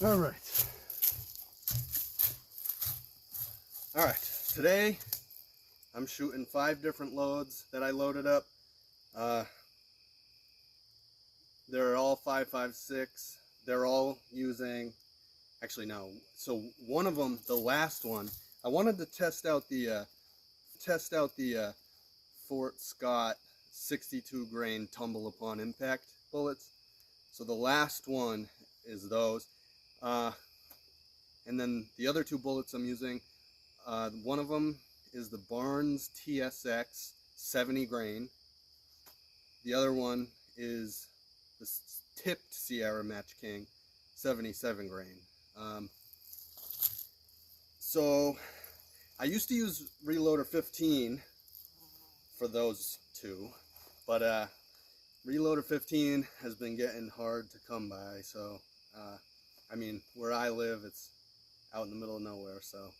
All right. Today I'm shooting 5 different loads that I loaded up. They're all 5.56. They're all using, actually no. So one of them, the last one, I wanted to test out the Fort Scott 62 grain tumble upon impact bullets. So the last one is those. And then the other 2 bullets I'm using, one of them is the Barnes TSX 70 grain. The other one is the tipped Sierra Match King 77 grain. So I used to use Reloader 15 for those 2, but Reloader 15 has been getting hard to come by. So I mean, where I live, it's out in the middle of nowhere, so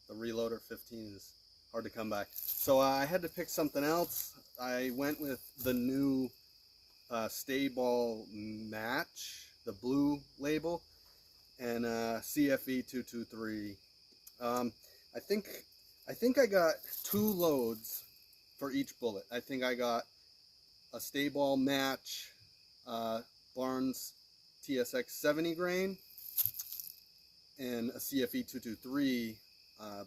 the Reloader 15 is hard to come by. So I had to pick something else. I went with the new StaBall Match, the blue label, and CFE 223. I think I got 2 loads for each bullet. I think I got a StaBall Match Barnes TSX 70 grain and a CFE 223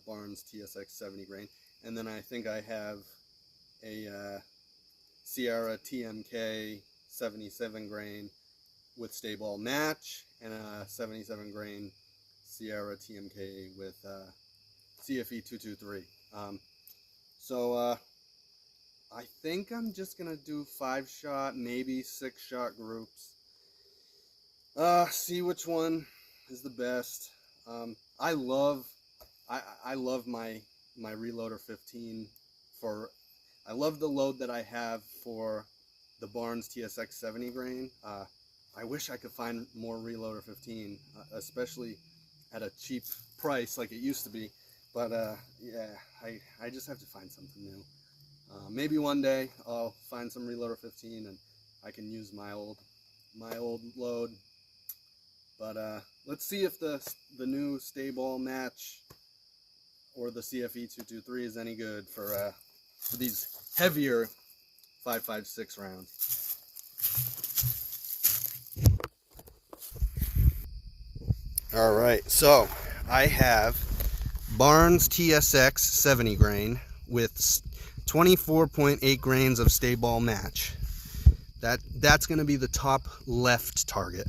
Barnes TSX 70 grain, and then I think I have a Sierra TMK 77 grain with StaBall Match and a 77 grain Sierra TMK with CFE 223. So I think I'm just gonna do 5-shot, maybe 6-shot groups. See which one is the best. I love my Reloader 15 for. I love the load that I have for the Barnes TSX 70 grain. I wish I could find more Reloader 15, especially at a cheap price like it used to be. But yeah, I just have to find something new. Maybe one day I'll find some Reloader 15 and I can use my old load. But let's see if the new StaBall Match or the CFE 223 is any good for these heavier 5.56 rounds. All right, so I have Barnes TSX 70 grain with 24.8 grains of StaBall Match. That's going to be the top left target.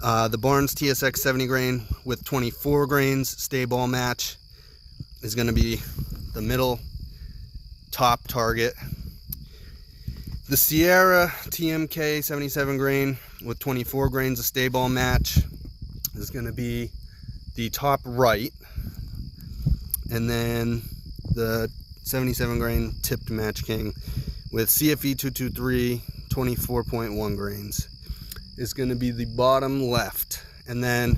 The Barnes TSX 70 grain with 24 grains StaBall Match is going to be the middle top target. The Sierra TMK 77 grain with 24 grains of StaBall Match is going to be the top right, and then the 77 grain tipped Match King with CFE 223 24.1 grains is going to be the bottom left. And then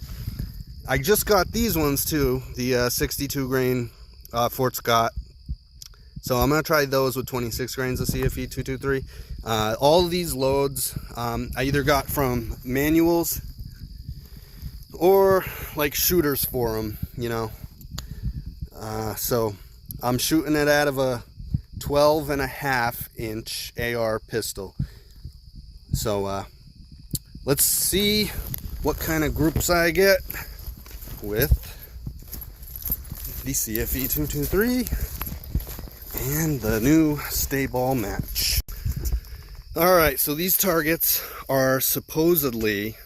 I just got these ones too, the 62 grain Fort Scott. So I'm going to try those with 26 grains of CFE 223. All of these loads I either got from manuals or like shooters for them, you know. So I'm shooting it out of a 12.5-inch AR pistol. So let's see what kind of groups I get with the CFE 223 and the new StaBall Match. All right, so these targets are supposedly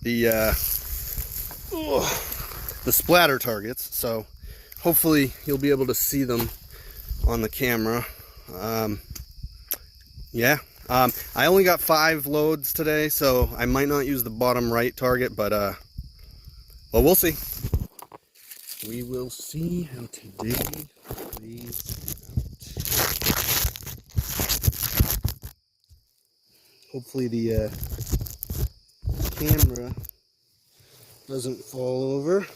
the splatter targets. So hopefully you'll be able to see them on the camera. Yeah. I only got 5 loads today, so I might not use the bottom right target, but well, we'll see. We will see how today plays out. Hopefully the camera doesn't fall over.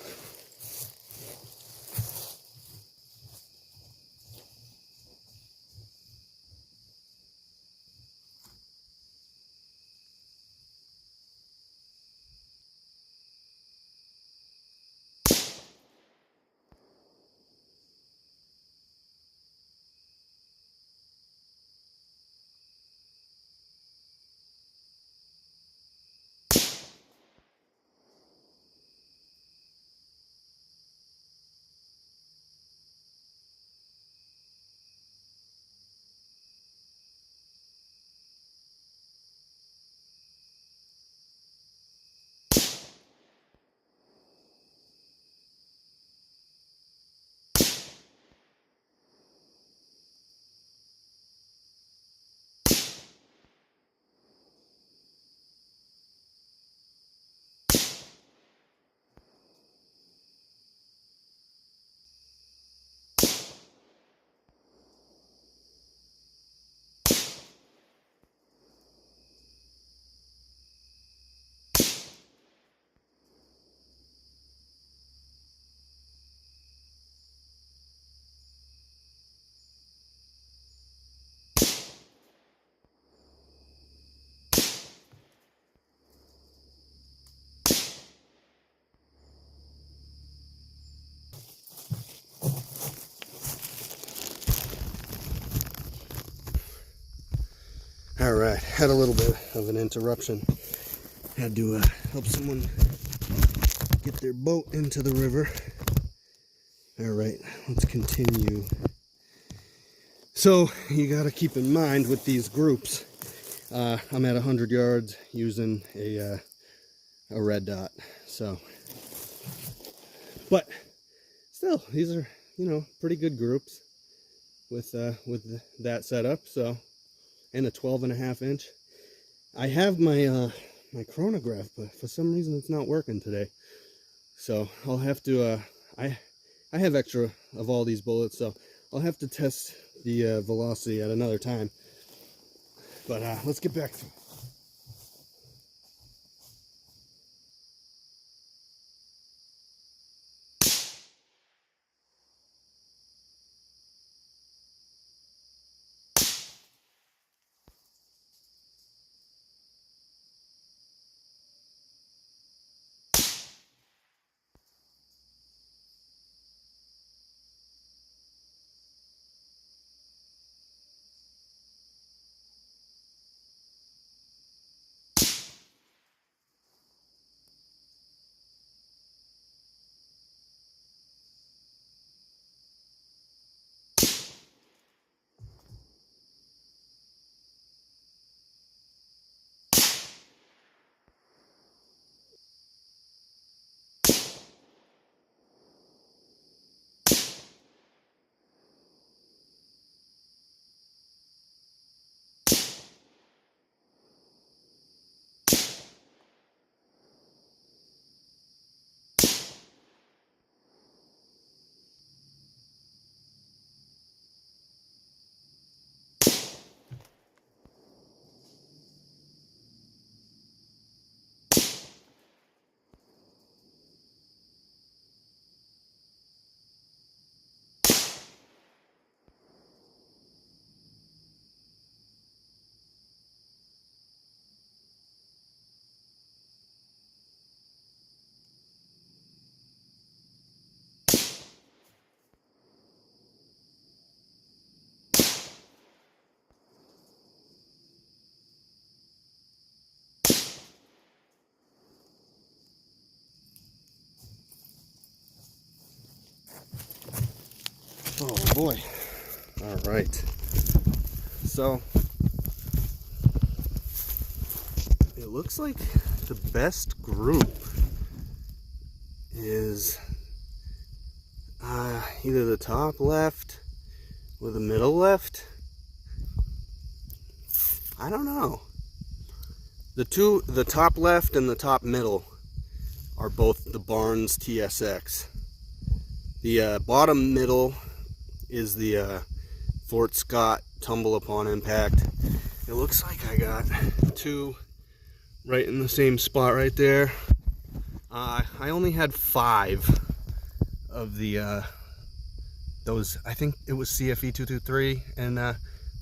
All right, had a little bit of an interruption. Had to help someone get their boat into the river. All right, let's continue. So you got to keep in mind with these groups, I'm at 100 yards using a red dot. So, but still, these are, you know, pretty good groups with that setup. So, and a 12.5 inch. I have my my chronograph, but for some reason it's not working today. So I'll have to. I have extra of all these bullets, so I'll have to test the velocity at another time. But let's get back to it. Oh boy. All right. So it looks like the best group is either the top left or the middle left. I don't know. The top left and the top middle are both the Barnes TSX. The bottom middle is the Fort Scott Tumble Upon Impact. It looks like I got two right in the same spot right there. I only had 5 of the those, I think it was CFE 223 and the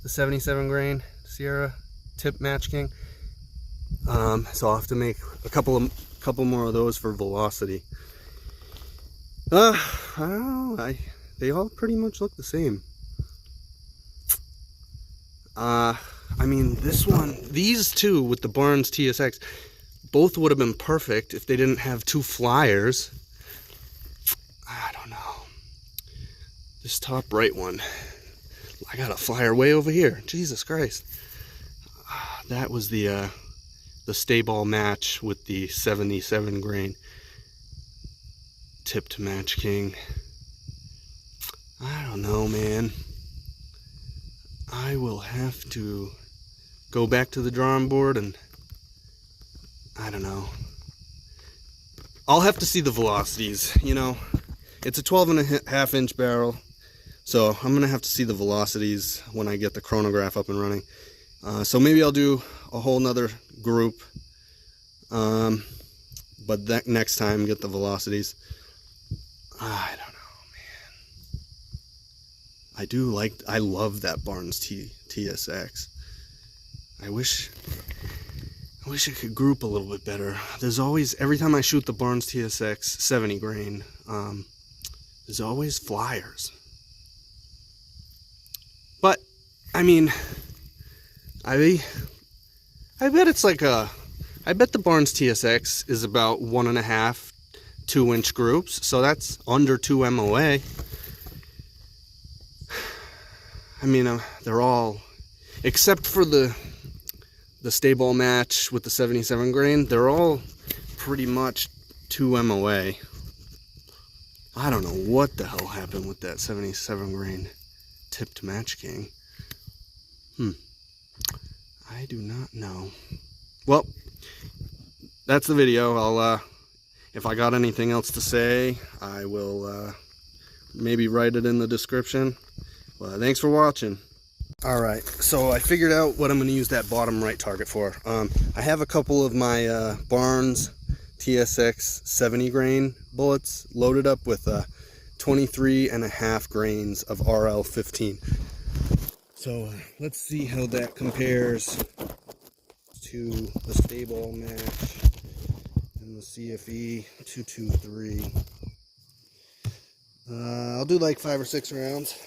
77 grain Sierra Tip Match King. So I'll have to make a couple more of those for velocity. I don't know. They all pretty much look the same. I mean, these two with the Barnes TSX, both would have been perfect if they didn't have 2 flyers. I don't know. This top right one, I got a flyer way over here. Jesus Christ. That was the StaBall Match with the 77 grain tipped Match King. I don't know, man. I will have to go back to the drawing board and I don't know. I'll have to see the velocities, you know. It's a 12.5 inch barrel, so I'm gonna have to see the velocities when I get the chronograph up and running. So maybe I'll do a whole nother group, but that next time get the velocities. I don't know. I love that Barnes TSX. I wish I could group a little bit better. There's always, every time I shoot the Barnes TSX 70 grain, there's always flyers. But, I mean, I bet it's like I bet the Barnes TSX is about 1.5, 2-inch groups. So that's under 2 MOA. I mean, they're all, except for the StaBall Match with the 77 grain, they're all pretty much 2 MOA. I don't know what the hell happened with that 77 grain tipped Match King. I do not know. Well, that's the video. I'll if I got anything else to say, I will maybe write it in the description. Well, thanks for watching. Alright, so I figured out what I'm going to use that bottom right target for. I have a couple of my Barnes TSX 70 grain bullets loaded up with 23.5 grains of RL15. So let's see how that compares to the StaBall Match and the CFE 223. I'll do like 5 or 6 rounds.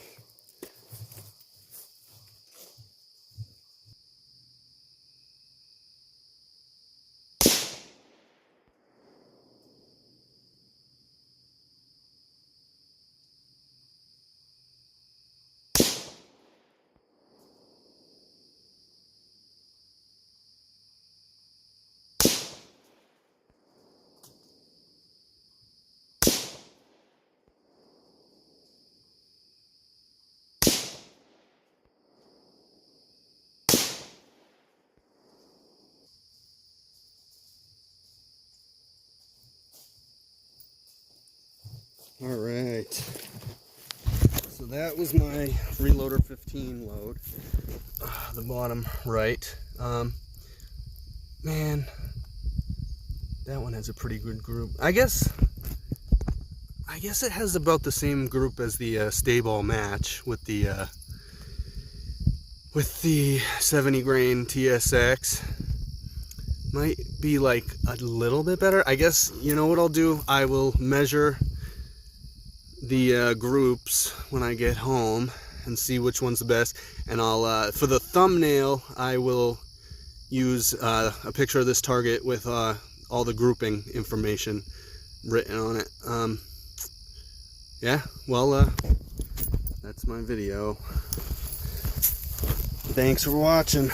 All right, so that was my Reloader 15 load, the bottom right. Man, that one has a pretty good group. I guess it has about the same group as the StaBall Match with the 70 grain TSX. Might be like a little bit better. I guess, you know what I'll do? I will measure the groups when I get home and see which one's the best, and I'll for the thumbnail I will use a picture of this target with all the grouping information written on it. Yeah, well, that's my video. Thanks for watching.